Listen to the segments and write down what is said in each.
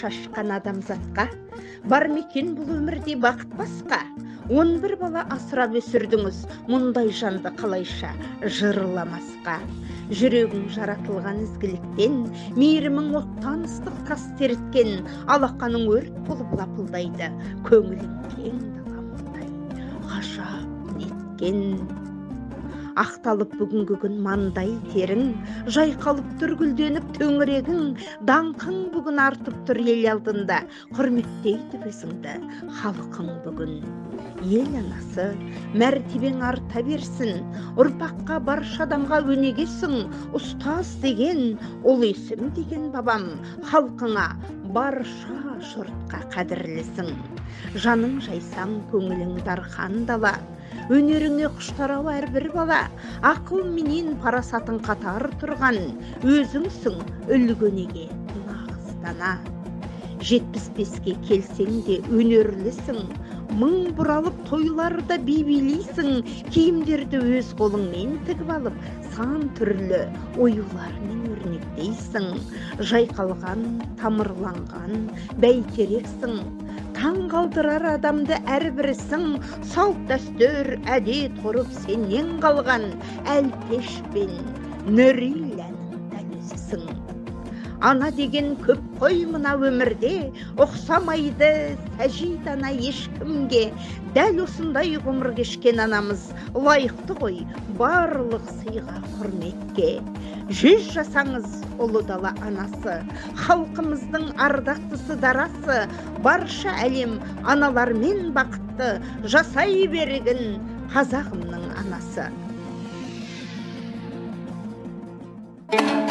шашқан адамзатқа, бар мекен бұл өмірде бақыт басқа. 11 бала асырап өсірдіңіз, мұндай жанды қалайша жырламасқа. Жүрегің жаратылған ізгіліктен, мейірімің оттан ыстық тас тереткен, алақаның өрт болып лапылдайды, көңілің кең даламындай ғажап неткен. Ақталып бүгінгі күн мандай терің, жайқалып тұр гүлденіп төңірегің, даңқың бүгін артып тұр ел алдында, құрметтейді өзіңді халқың бүгін. Ел анасы, мәртебең арта берсін, ұрпаққа барша адамға өнегесің, ұстаз деген, ол есім деген бабам, халқыңа барша жұртқа қадірлісің. Жаның жайсаң, көңілің дархан дала, өнеріңе құштарау әрбір бала, ақыл менен парасатың қатар тұрған, өзіңсің үлгінеге нағыз дана. 75-ке келсең де өнерлісің, мың бұралып тойларда би билейсің, киімдерді өз қолыңмен тігіп алып, сан түрлі оюлармен өрнектейсің. Жайқалған, тамырланған бәйтерексің, таң қалдырар адамды әрбірісің, салт дәстүр, әдет ғұрып сенен қалған, әлпеш пен нүриләнің дәл өзісің. Ана деген көп қой мына өмірде, ұқсамайды сәжид ана ешкімге. Дәл осындай ғұмыр кешкен анамыз лайықты ғой барлық сыйға, құрметке. 100 жасаңыз ұлы дала анасы, халқымыздың ардақтысы дарасы, барша әлем аналармен бақытты жасай бергін қазағымның анасы. Yeah.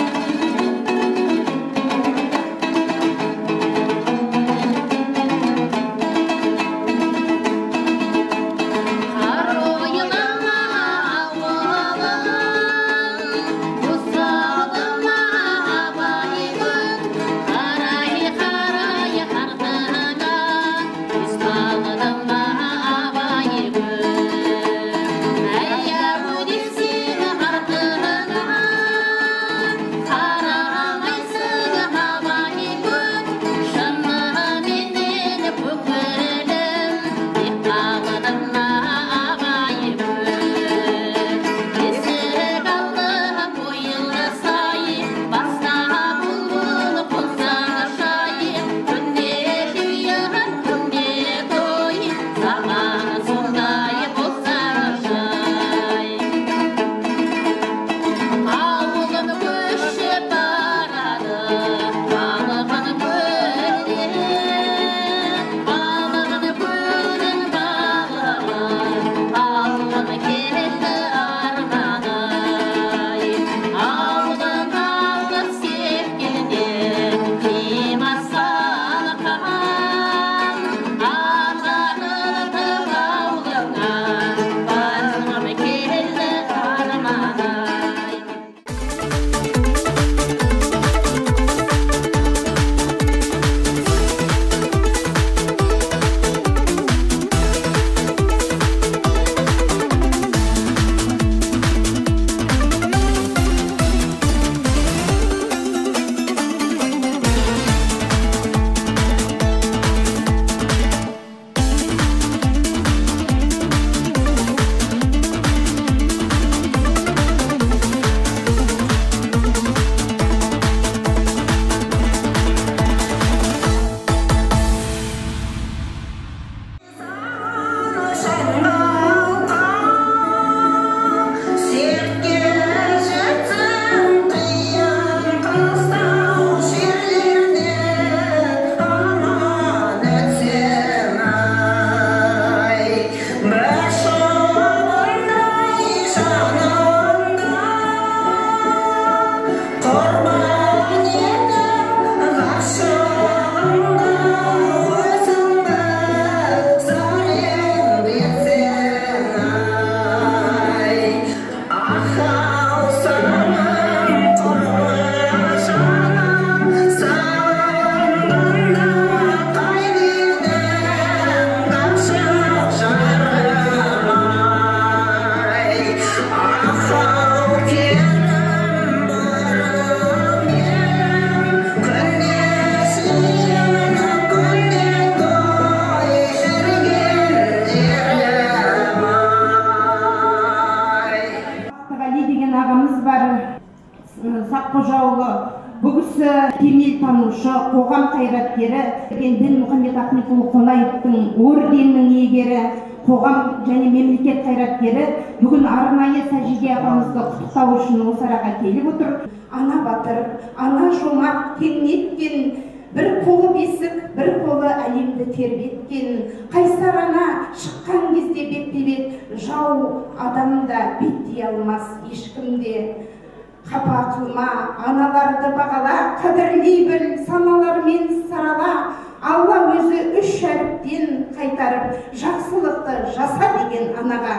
өнертанушы, қоғам қайраткері Дінмұхаммед Ахметұлы Қонаевтың орденінің иегері, қоғам және мемлекет қайраткері бүгін арнайы Сәжиде апамызды құттықтау үшін осы араға келіп отыр. Ана батыр, ана жомарт, кеңнеткен, бір қолы бесік, бір қолы әлемді тербеткен, қайсар ана шыққан кезде бетпе-бет жау адамда беттей алмас ешкімде. Қапа қылма, аналарды бағала, қадірлей біл, саналармен сарала. Алла өзі 3 шәріптен қайтарып, жақсылықты жаса деген анаға.